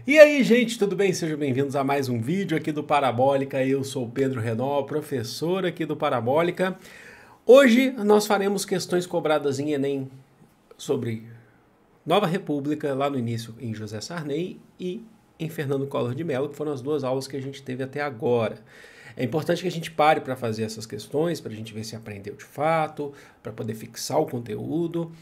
E aí, gente, tudo bem? Sejam bem-vindos a mais um vídeo aqui do Parabólica. Eu sou o Pedro Renol, professor aqui do Parabólica. Hoje nós faremos questões cobradas em Enem sobre Nova República, lá no início em José Sarney e em Fernando Collor de Mello, que foram as duas aulas que a gente teve até agora. É importante que a gente pare para fazer essas questões, para a gente ver se aprendeu de fato, para poder fixar o conteúdo.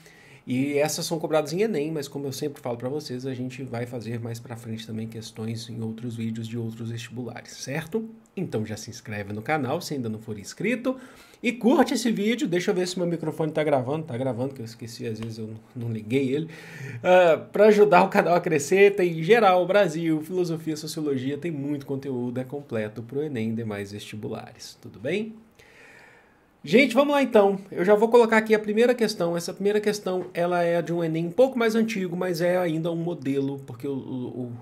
E essas são cobradas em Enem, mas como eu sempre falo para vocês, a gente vai fazer mais para frente também questões em outros vídeos de outros vestibulares, certo? Então já se inscreve no canal se ainda não for inscrito e curte esse vídeo. Deixa eu ver se meu microfone tá gravando, que eu esqueci, às vezes eu não liguei ele. Para ajudar o canal a crescer, tem geral, Brasil, filosofia, sociologia, tem muito conteúdo, é completo para o Enem e demais vestibulares, tudo bem? Gente, vamos lá então. Eu já vou colocar aqui a primeira questão. Essa primeira questão ela é de um Enem um pouco mais antigo, mas é ainda um modelo, porque o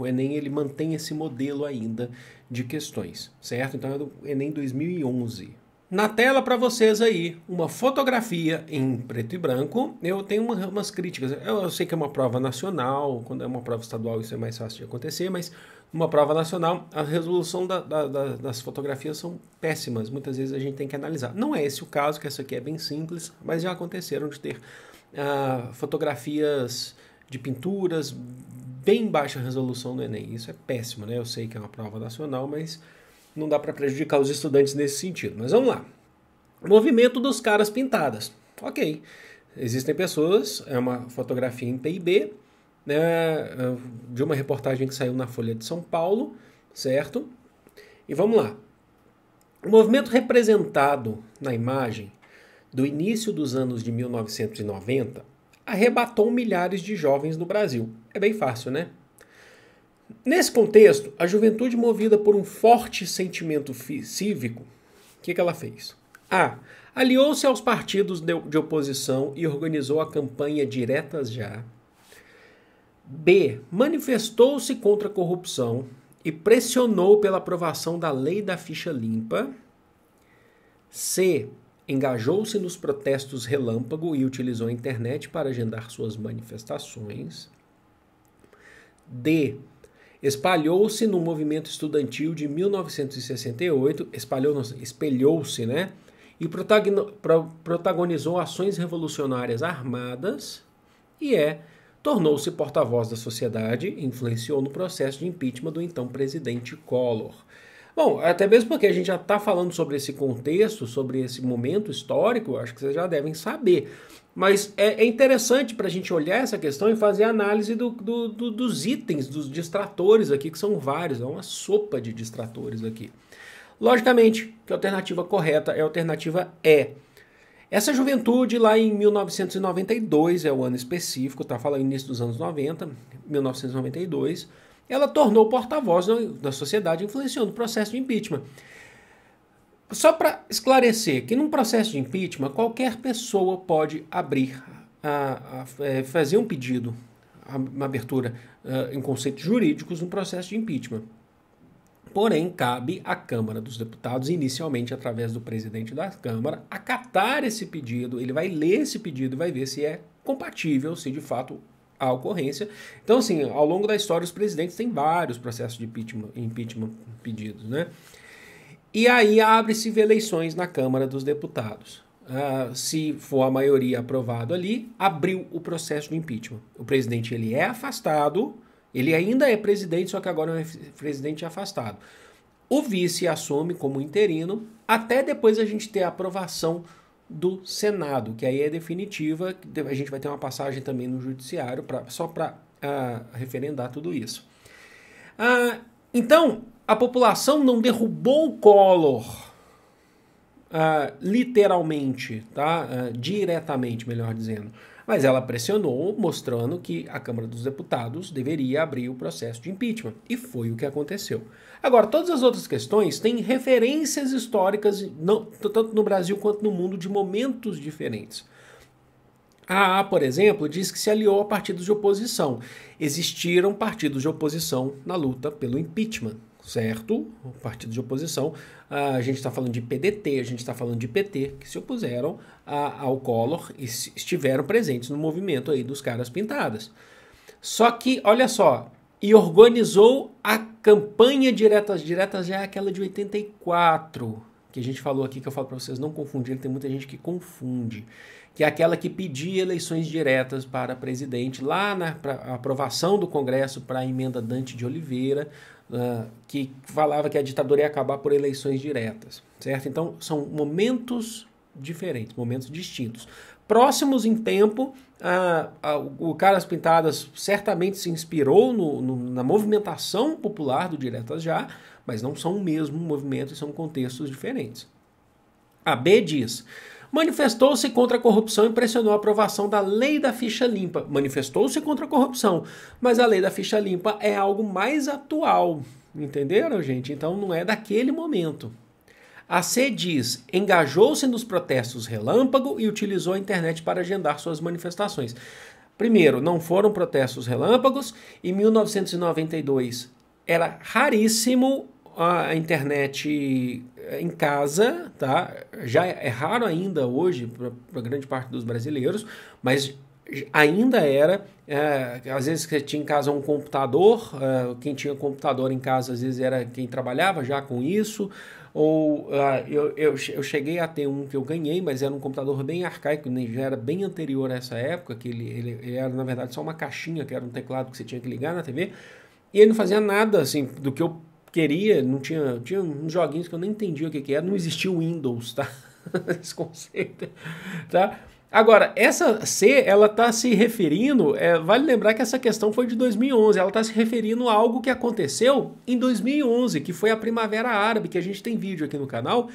Enem ele mantém esse modelo ainda de questões, certo? Então é do Enem 2011. Na tela para vocês aí, uma fotografia em preto e branco. Eu tenho umas críticas. Eu sei que é uma prova nacional, quando é uma prova estadual isso é mais fácil de acontecer, mas uma prova nacional, a resolução das fotografias são péssimas. Muitas vezes a gente tem que analisar. Não é esse o caso, que essa aqui é bem simples, mas já aconteceram de ter fotografias de pinturas bem baixa resolução no Enem. Isso é péssimo, né? Eu sei que é uma prova nacional, mas não dá para prejudicar os estudantes nesse sentido. Mas vamos lá. Movimento dos caras pintadas. Ok. Existem pessoas, é uma fotografia em PIB, né, de uma reportagem que saiu na Folha de São Paulo, certo? E vamos lá. O movimento representado na imagem do início dos anos de 1990 arrebatou milhares de jovens no Brasil. É bem fácil, né? Nesse contexto, a juventude movida por um forte sentimento cívico, o que ela fez? A. Aliou-se aos partidos de oposição e organizou a campanha Diretas Já. B. Manifestou-se contra a corrupção e pressionou pela aprovação da lei da ficha limpa. C. Engajou-se nos protestos relâmpago e utilizou a internet para agendar suas manifestações. D. Espalhou-se no movimento estudantil de 1968, espelhou-se, né? E protagonizou ações revolucionárias armadas e tornou-se porta-voz da sociedade e influenciou no processo de impeachment do então presidente Collor. Bom, até mesmo porque a gente já está falando sobre esse contexto, sobre esse momento histórico, acho que vocês já devem saber. Mas é interessante para a gente olhar essa questão e fazer análise dos itens, dos distratores aqui, que são vários, é uma sopa de distratores aqui. Logicamente, que a alternativa correta é a alternativa E. Essa juventude lá em 1992, é o ano específico, tá falando início dos anos 90, 1992, ela tornou porta-voz da sociedade, influenciando o processo de impeachment. Só para esclarecer que num processo de impeachment, qualquer pessoa pode abrir, fazer um pedido, uma abertura em conceitos jurídicos no processo de impeachment. Porém, cabe à Câmara dos Deputados, inicialmente através do presidente da Câmara, acatar esse pedido. Ele vai ler esse pedido e vai ver se é compatível, se de fato há ocorrência. Então, assim, ao longo da história, os presidentes têm vários processos de impeachment pedidos, né? E aí abre-se eleições na Câmara dos Deputados. Se for a maioria aprovado ali, abriu o processo de impeachment. O presidente ele é afastado, ele ainda é presidente, só que agora é presidente afastado. O vice assume como interino, até depois a gente ter a aprovação do Senado, que aí é definitiva. A gente vai ter uma passagem também no judiciário, só para referendar tudo isso. Então, a população não derrubou o Collor literalmente, tá? Diretamente, melhor dizendo. Mas ela pressionou, mostrando que a Câmara dos Deputados deveria abrir o processo de impeachment. E foi o que aconteceu. Agora, todas as outras questões têm referências históricas, tanto no Brasil quanto no mundo, de momentos diferentes. A AA, por exemplo, diz que se aliou a partidos de oposição. Existiram partidos de oposição na luta pelo impeachment, certo? O partido de oposição, a gente está falando de PDT, a gente está falando de PT, que se opuseram ao Collor e estiveram presentes no movimento aí dos caras pintadas. Só que, olha só, e organizou a campanha Diretas Diretas, já é aquela de 84, que a gente falou aqui, que eu falo para vocês não confundirem, tem muita gente que confunde, que é aquela que pedia eleições diretas para presidente, lá na aprovação do Congresso para a emenda Dante de Oliveira, que falava que a ditadura ia acabar por eleições diretas, certo? Então, são momentos diferentes, momentos distintos. Próximos em tempo, o Caras Pintadas certamente se inspirou na movimentação popular do Diretas Já, mas não são o mesmo movimento e são contextos diferentes. A B diz: manifestou-se contra a corrupção e pressionou a aprovação da Lei da Ficha Limpa. Manifestou-se contra a corrupção, mas a Lei da Ficha Limpa é algo mais atual. Entenderam, gente? Então não é daquele momento. A C diz: engajou-se nos protestos relâmpago e utilizou a internet para agendar suas manifestações. Primeiro, não foram protestos relâmpagos. Em 1992 era raríssimo a internet em casa, tá? Já é raro ainda hoje para grande parte dos brasileiros, mas ainda era. Às vezes você tinha em casa um computador, quem tinha computador em casa às vezes era quem trabalhava já com isso, ou eu cheguei a ter um que eu ganhei, mas era um computador bem arcaico, já era bem anterior a essa época, que ele era na verdade só uma caixinha, que era um teclado que você tinha que ligar na TV, e ele não fazia nada assim do que eu queria, não tinha uns joguinhos que eu nem entendia o que era, não existia o Windows, tá? Esse conceito, tá? Agora, essa C, ela está se referindo, vale lembrar que essa questão foi de 2011, ela está se referindo a algo que aconteceu em 2011, que foi a Primavera Árabe, que a gente tem vídeo aqui no canal,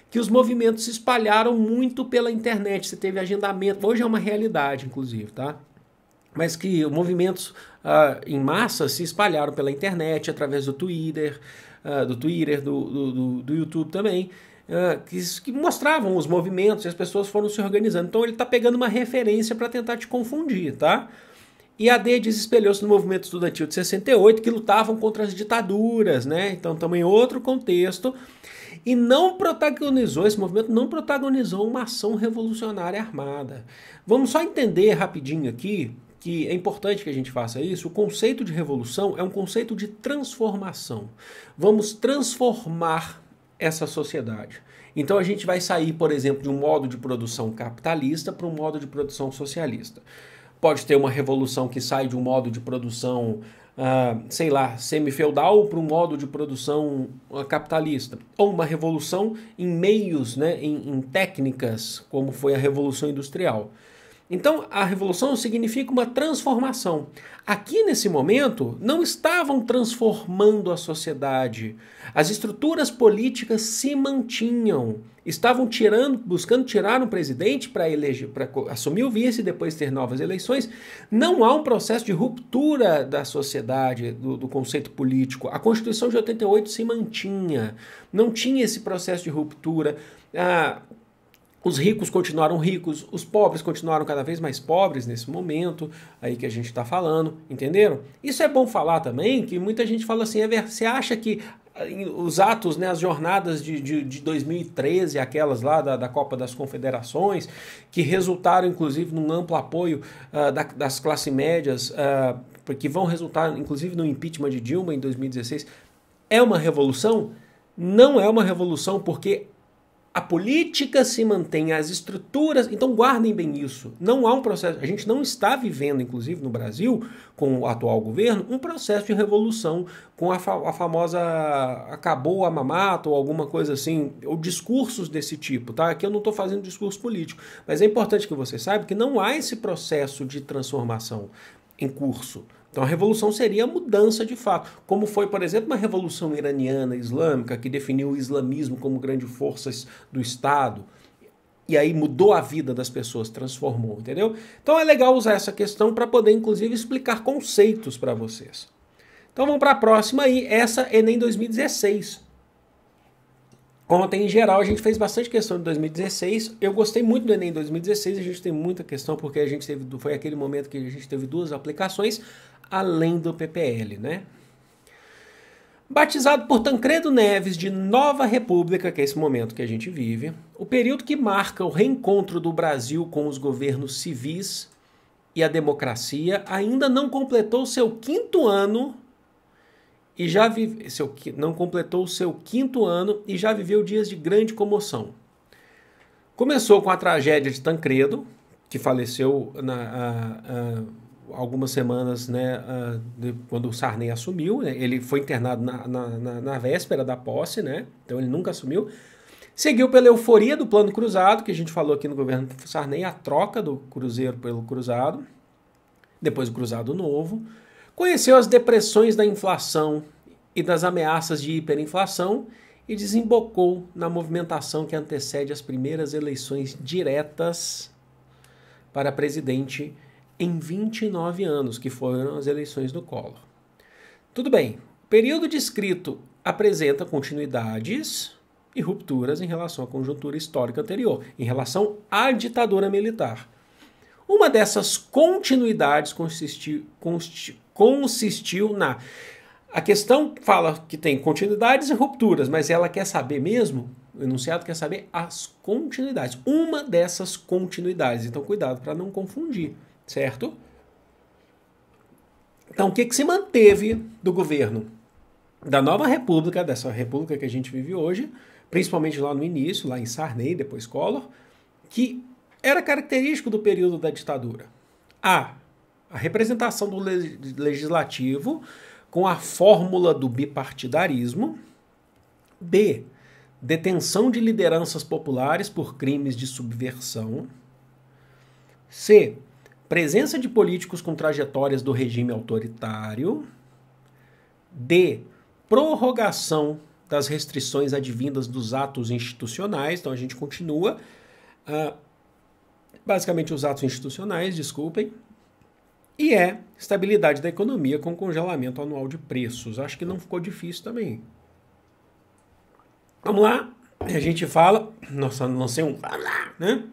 que os movimentos se espalharam muito pela internet, você teve agendamento, hoje é uma realidade, inclusive, tá? Mas que movimentos em massa se espalharam pela internet, através do Twitter, do YouTube também, que mostravam os movimentos e as pessoas foram se organizando. Então ele está pegando uma referência para tentar te confundir, tá? E a D diz: espelhou-se no movimento estudantil de 68, que lutavam contra as ditaduras, né? Então também outro contexto. E não protagonizou, esse movimento não protagonizou uma ação revolucionária armada. Vamos só entender rapidinho aqui, que é importante que a gente faça isso. O conceito de revolução é um conceito de transformação. Vamos transformar essa sociedade. Então a gente vai sair, por exemplo, de um modo de produção capitalista para um modo de produção socialista. Pode ter uma revolução que sai de um modo de produção, sei lá, semi-feudal para um modo de produção capitalista. Ou uma revolução em meios, né, em técnicas, como foi a Revolução Industrial. Então, a revolução significa uma transformação. Aqui, nesse momento, não estavam transformando a sociedade. As estruturas políticas se mantinham. Estavam buscando tirar um presidente para assumir o vice e depois ter novas eleições. Não há um processo de ruptura da sociedade, do conceito político. A Constituição de 88 se mantinha. Não tinha esse processo de ruptura. Os ricos continuaram ricos, os pobres continuaram cada vez mais pobres nesse momento aí que a gente está falando, entenderam? Isso é bom falar também, que muita gente fala assim, você acha que os atos, né, as jornadas de 2013, aquelas lá da Copa das Confederações, que resultaram inclusive num amplo apoio das classes médias, que vão resultar inclusive no impeachment de Dilma em 2016, é uma revolução? Não é uma revolução, porque a política se mantém, as estruturas... Então guardem bem isso. Não há um processo... A gente não está vivendo, inclusive no Brasil, com o atual governo, um processo de revolução com a famosa acabou a mamata ou alguma coisa assim, ou discursos desse tipo, tá? Aqui eu não estou fazendo discurso político, mas é importante que você saiba que não há esse processo de transformação em curso. Então a revolução seria a mudança de fato, como foi, por exemplo, uma revolução iraniana islâmica que definiu o islamismo como grande força do Estado, e aí mudou a vida das pessoas, transformou, entendeu? Então é legal usar essa questão para poder, inclusive, explicar conceitos para vocês. Então vamos para a próxima aí, essa Enem 2016. Ontem, em geral, a gente fez bastante questão de 2016. Eu gostei muito do Enem 2016, a gente tem muita questão, porque foi aquele momento que a gente teve 2 aplicações, além do PPL, né? Batizado por Tancredo Neves de Nova República, que é esse momento que a gente vive, o período que marca o reencontro do Brasil com os governos civis e a democracia ainda não completou seu 5º ano e não completou o seu 5º ano e já viveu dias de grande comoção. Começou com a tragédia de Tancredo, que faleceu algumas semanas, né, quando o Sarney assumiu. Né? Ele foi internado na véspera da posse, né? Então ele nunca assumiu. Seguiu pela euforia do Plano Cruzado, que a gente falou aqui no governo Sarney, a troca do Cruzeiro pelo Cruzado, depois o Cruzado Novo. Conheceu as depressões da inflação e das ameaças de hiperinflação e desembocou na movimentação que antecede as primeiras eleições diretas para presidente em 29 anos, que foram as eleições do Collor. Tudo bem, o período descrito apresenta continuidades e rupturas em relação à conjuntura histórica anterior, em relação à ditadura militar. Uma dessas continuidades consistiu na... A questão fala que tem continuidades e rupturas, mas ela quer saber mesmo, o enunciado quer saber as continuidades. Uma dessas continuidades, então cuidado para não confundir, certo? Então o que se manteve do governo da nova república, dessa república que a gente vive hoje, principalmente lá no início, lá em Sarney, depois Collor, que era característico do período da ditadura? A representação do legislativo com a fórmula do bipartidarismo. B, detenção de lideranças populares por crimes de subversão. C, presença de políticos com trajetórias do regime autoritário. D, prorrogação das restrições advindas dos atos institucionais. Então a gente continua. Basicamente os atos institucionais, desculpem. E estabilidade da economia com congelamento anual de preços. Acho que não ficou difícil também. Vamos lá. A gente fala... Nossa, lancei um... né?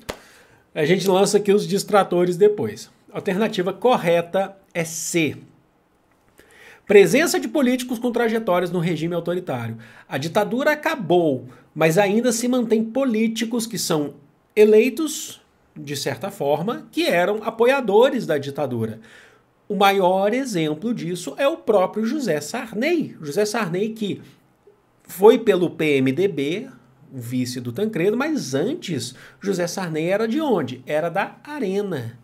A gente lança aqui os distratores depois. A alternativa correta é C. Presença de políticos com trajetórias no regime autoritário. A ditadura acabou, mas ainda se mantém políticos que são eleitos, de certa forma, que eram apoiadores da ditadura. O maior exemplo disso é o próprio José Sarney. José Sarney que foi pelo PMDB, o vice do Tancredo, mas antes José Sarney era de onde? Era da Arena.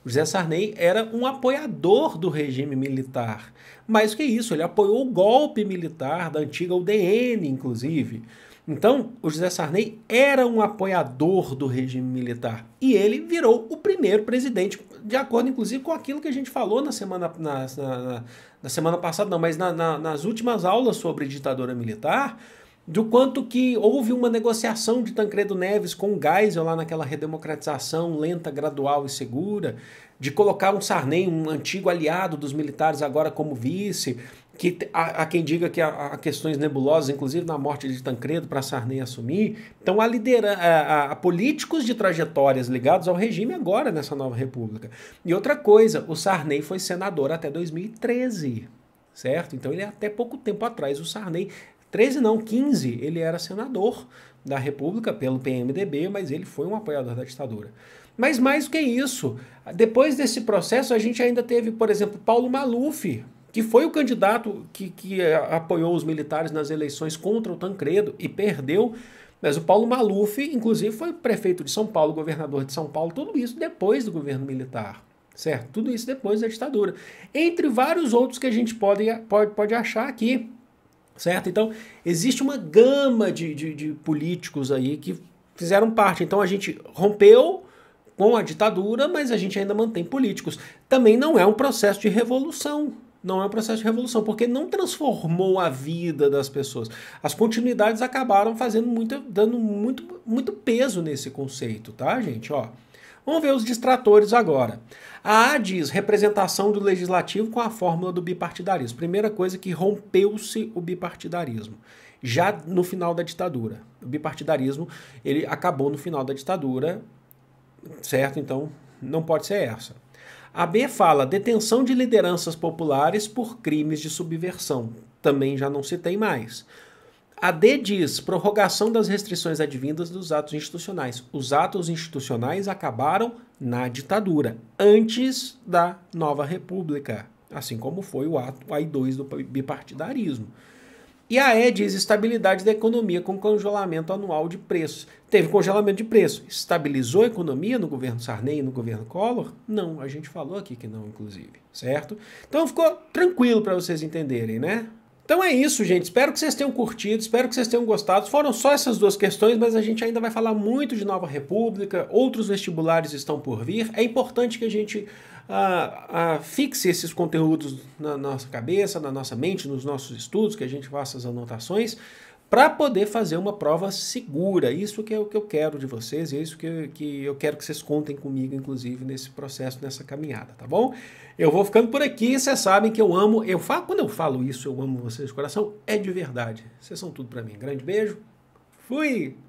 José Sarney era um apoiador do regime militar. Mais que isso, ele apoiou o golpe militar da antiga UDN, inclusive. Então, o José Sarney era um apoiador do regime militar. E ele virou o primeiro presidente, de acordo, inclusive, com aquilo que a gente falou na semana passada, não, mas nas últimas aulas sobre ditadura militar, do quanto que houve uma negociação de Tancredo Neves com o Geisel lá naquela redemocratização lenta, gradual e segura, de colocar um Sarney, um antigo aliado dos militares, agora como vice, que há quem diga que há questões nebulosas, inclusive na morte de Tancredo, para Sarney assumir. Então há políticos de trajetórias ligados ao regime agora nessa nova república. E outra coisa, o Sarney foi senador até 2013, certo? Então ele até pouco tempo atrás, o Sarney... 13 não, 15, ele era senador da República pelo PMDB, mas ele foi um apoiador da ditadura. Mas mais do que isso, depois desse processo a gente ainda teve, por exemplo, Paulo Maluf, que foi o candidato que apoiou os militares nas eleições contra o Tancredo e perdeu, mas o Paulo Maluf, inclusive, foi prefeito de São Paulo, governador de São Paulo, tudo isso depois do governo militar, certo? Tudo isso depois da ditadura. Entre vários outros que a gente pode achar aqui. Certo? Então, existe uma gama de políticos aí que fizeram parte. Então, a gente rompeu com a ditadura, mas a gente ainda mantém políticos. Também não é um processo de revolução. Não é um processo de revolução, porque não transformou a vida das pessoas. As continuidades acabaram dando muito peso nesse conceito, tá, gente? Ó, vamos ver os distratores agora. A A diz representação do legislativo com a fórmula do bipartidarismo. Primeira coisa que rompeu-se o bipartidarismo, já no final da ditadura. O bipartidarismo ele acabou no final da ditadura, certo? Então não pode ser essa. A B fala detenção de lideranças populares por crimes de subversão. Também já não se tem mais. A D diz prorrogação das restrições advindas dos atos institucionais. Os atos institucionais acabaram na ditadura, antes da nova república. assim como foi o AI-2 do bipartidarismo. E a E diz estabilidade da economia com congelamento anual de preços. Teve congelamento de preço. Estabilizou a economia no governo Sarney e no governo Collor? Não, a gente falou aqui que não, inclusive, certo? Então ficou tranquilo para vocês entenderem, né? Então é isso, gente. Espero que vocês tenham curtido, espero que vocês tenham gostado. Foram só essas duas questões, mas a gente ainda vai falar muito de Nova República, outros vestibulares estão por vir. É importante que a gente fixe esses conteúdos na nossa cabeça, na nossa mente, nos nossos estudos, que a gente faça as anotações, para poder fazer uma prova segura. Isso que é o que eu quero de vocês, e é isso que eu quero que vocês contem comigo, inclusive, nesse processo, nessa caminhada, tá bom? Eu vou ficando por aqui, vocês sabem que eu amo, quando eu falo isso, eu amo vocês de coração, é de verdade. Vocês são tudo para mim. Grande beijo, fui!